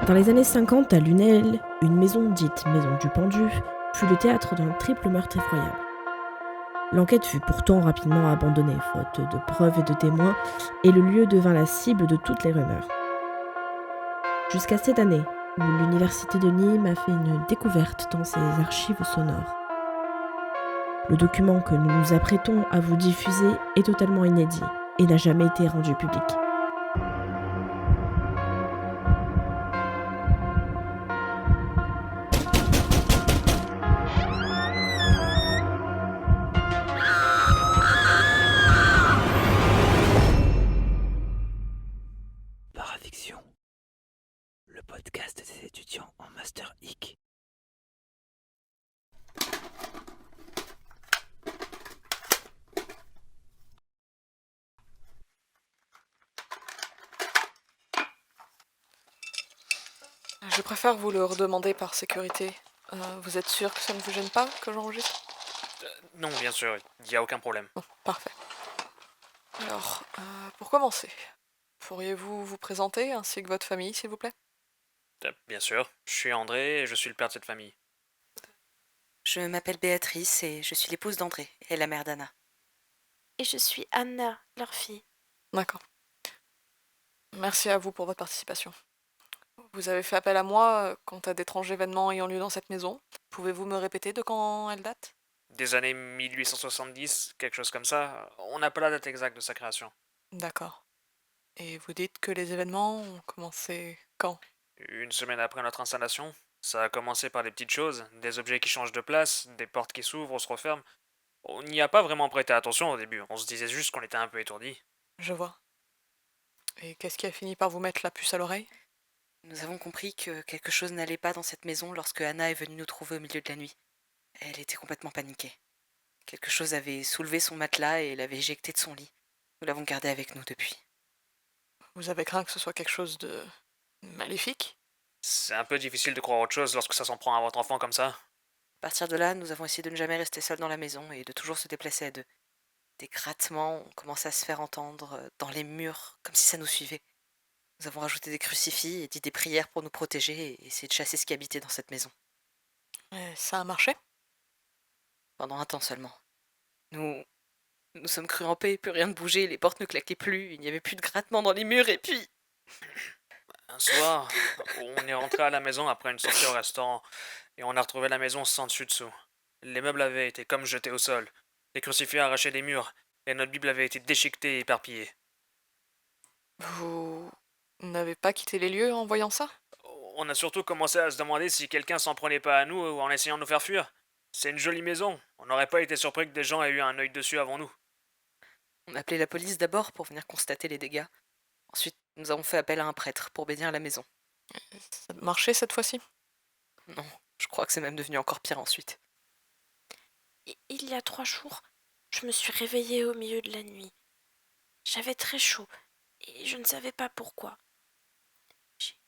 Dans les années 50, à Lunel, une maison dite Maison du Pendu fut le théâtre d'un triple meurtre effroyable. L'enquête fut pourtant rapidement abandonnée, faute de preuves et de témoins, et le lieu devint la cible de toutes les rumeurs. Jusqu'à cette année, où l'université de Nîmes a fait une découverte dans ses archives sonores. Le document que nous nous apprêtons à vous diffuser est totalement inédit et n'a jamais été rendu public. Parafiction, le podcast des étudiants en Master Hic. Je préfère vous le redemander par sécurité. Vous êtes sûr que ça ne vous gêne pas que j'enregistre? Non, bien sûr, il n'y a aucun problème. Bon, parfait. Alors, pour commencer, pourriez-vous vous présenter ainsi que votre famille, s'il vous plaît? Bien sûr, je suis André et je suis le père de cette famille. Je m'appelle Béatrice et je suis l'épouse d'André et la mère d'Anna. Et je suis Anna, leur fille. D'accord. Merci à vous pour votre participation. Vous avez fait appel à moi quant à d'étranges événements ayant lieu dans cette maison. Pouvez-vous me répéter de quand elle date? Des années 1870, quelque chose comme ça, on n'a pas la date exacte de sa création. D'accord. Et vous dites que les événements ont commencé quand? Une semaine après notre installation, ça a commencé par des petites choses, des objets qui changent de place, des portes qui s'ouvrent ou se referment. On n'y a pas vraiment prêté attention au début, on se disait juste qu'on était un peu étourdis. Je vois. Et qu'est-ce qui a fini par vous mettre la puce à l'oreille? Nous avons compris que quelque chose n'allait pas dans cette maison lorsque Anna est venue nous trouver au milieu de la nuit. Elle était complètement paniquée. Quelque chose avait soulevé son matelas et l'avait éjecté de son lit. Nous l'avons gardé avec nous depuis. Vous avez craint que ce soit quelque chose de maléfique? C'est un peu difficile de croire autre chose lorsque ça s'en prend à votre enfant comme ça. À partir de là, nous avons essayé de ne jamais rester seuls dans la maison et de toujours se déplacer à deux. Des grattements ont commencé à se faire entendre dans les murs, comme si ça nous suivait. Nous avons rajouté des crucifix et dit des prières pour nous protéger et essayer de chasser ce qui habitait dans cette maison. Et ça a marché? Pendant un temps seulement. Nous sommes crus en paix, plus rien ne bougeait, les portes ne claquaient plus, il n'y avait plus de grattements dans les murs et puis... Un soir, on est rentré à la maison après une sortie au restaurant, et on a retrouvé la maison sans dessus-dessous. Les meubles avaient été comme jetés au sol, les crucifix arrachés des murs, et notre Bible avait été déchiquetée et éparpillée. Vous n'avez pas quitté les lieux en voyant ça? On a surtout commencé à se demander si quelqu'un s'en prenait pas à nous ou en essayant de nous faire fuir. C'est une jolie maison, on n'aurait pas été surpris que des gens aient eu un œil dessus avant nous. On a appelé la police d'abord pour venir constater les dégâts. Ensuite, nous avons fait appel à un prêtre pour bénir la maison. Ça a marché cette fois-ci? Non, je crois que c'est même devenu encore pire ensuite. Il y a 3 jours, je me suis réveillée au milieu de la nuit. J'avais très chaud et je ne savais pas pourquoi.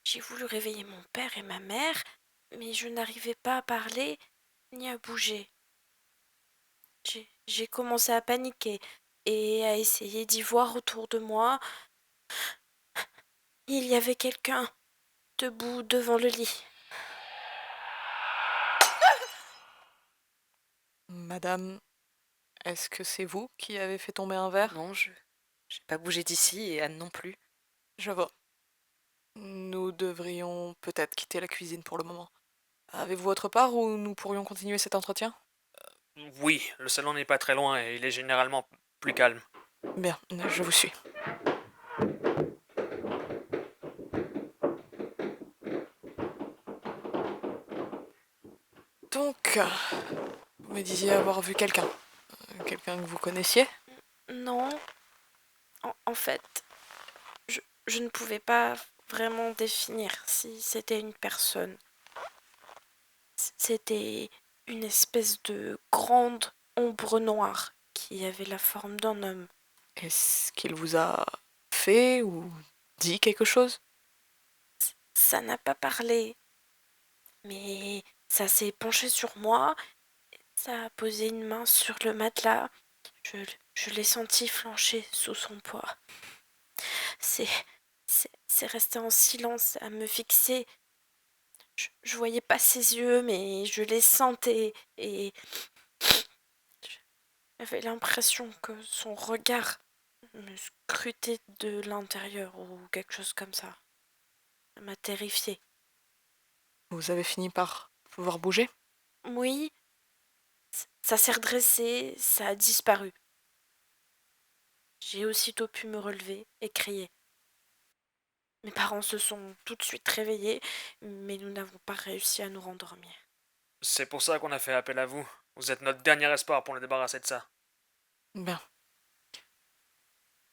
J'ai voulu réveiller mon père et ma mère, mais je n'arrivais pas à parler ni à bouger. J'ai commencé à paniquer et à essayer d'y voir autour de moi. Il y avait quelqu'un debout devant le lit. Madame, est-ce que c'est vous qui avez fait tomber un verre? Non, j'ai pas bougé d'ici et Anne non plus. Je vois. Nous devrions peut-être quitter la cuisine pour le moment. Avez-vous votre part ou nous pourrions continuer cet entretien? Oui, le salon n'est pas très loin et il est généralement plus calme. Bien, je vous suis. Donc, vous me disiez avoir vu quelqu'un. Quelqu'un que vous connaissiez? Non, en fait, je ne pouvais pas vraiment définir si c'était une personne. C'était une espèce de grande ombre noire qui avait la forme d'un homme. Est-ce qu'il vous a fait ou dit quelque chose? Ça n'a pas parlé, mais ça s'est penché sur moi, ça a posé une main sur le matelas. Je l'ai senti flancher sous son poids. C'est resté en silence à me fixer Je voyais pas ses yeux, mais je les sentais et j'avais l'impression que son regard me scrutait de l'intérieur ou quelque chose comme ça. Ça m'a terrifiée. Vous avez fini par pouvoir bouger? Oui, ça s'est redressé, ça a disparu. J'ai aussitôt pu me relever et crier. Mes parents se sont tout de suite réveillés, mais nous n'avons pas réussi à nous rendormir. C'est pour ça qu'on a fait appel à vous. Vous êtes notre dernier espoir pour nous débarrasser de ça. Bien.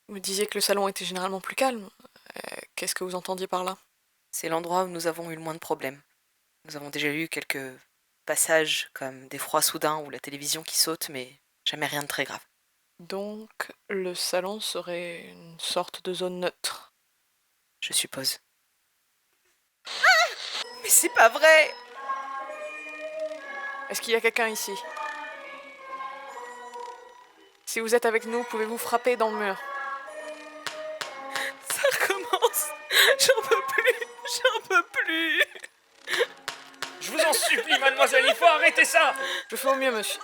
Vous disiez que le salon était généralement plus calme. Qu'est-ce que vous entendiez par là? C'est l'endroit où nous avons eu le moins de problèmes. Nous avons déjà eu quelques passages comme des froids soudains ou la télévision qui saute, mais jamais rien de très grave. Donc, le salon serait une sorte de zone neutre. Je suppose. Mais c'est pas vrai! Est-ce qu'il y a quelqu'un ici? Si vous êtes avec nous, pouvez-vous frapper dans le mur? Ça recommence! J'en peux plus! J'en peux plus! Je vous en supplie, mademoiselle, il faut arrêter ça! Je fais au mieux, monsieur.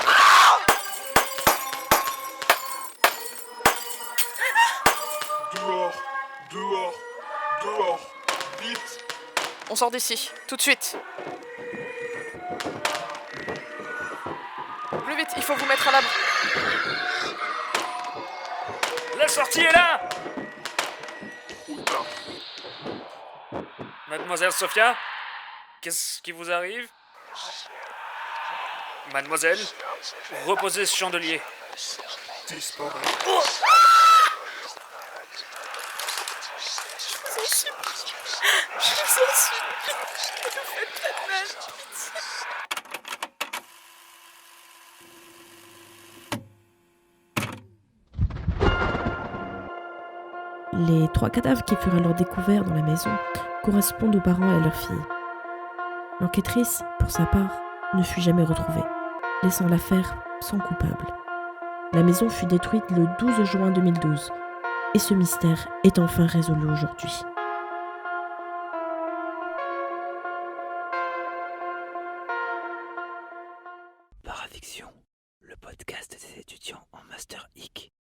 Dehors, dehors, dehors, vite! On sort d'ici, tout de suite. Plus vite, il faut vous mettre à l'abri. La sortie est là! Mademoiselle Sophia? Qu'est-ce qui vous arrive? Mademoiselle, reposez ce chandelier. Disparaît. Les 3 cadavres qui furent alors découverts dans la maison correspondent aux parents et à leur fille. L'enquêtrice, pour sa part, ne fut jamais retrouvée, laissant l'affaire sans coupable. La maison fut détruite le 12 juin 2012 et ce mystère est enfin résolu aujourd'hui. Parafiction, le podcast des étudiants en Master Hic.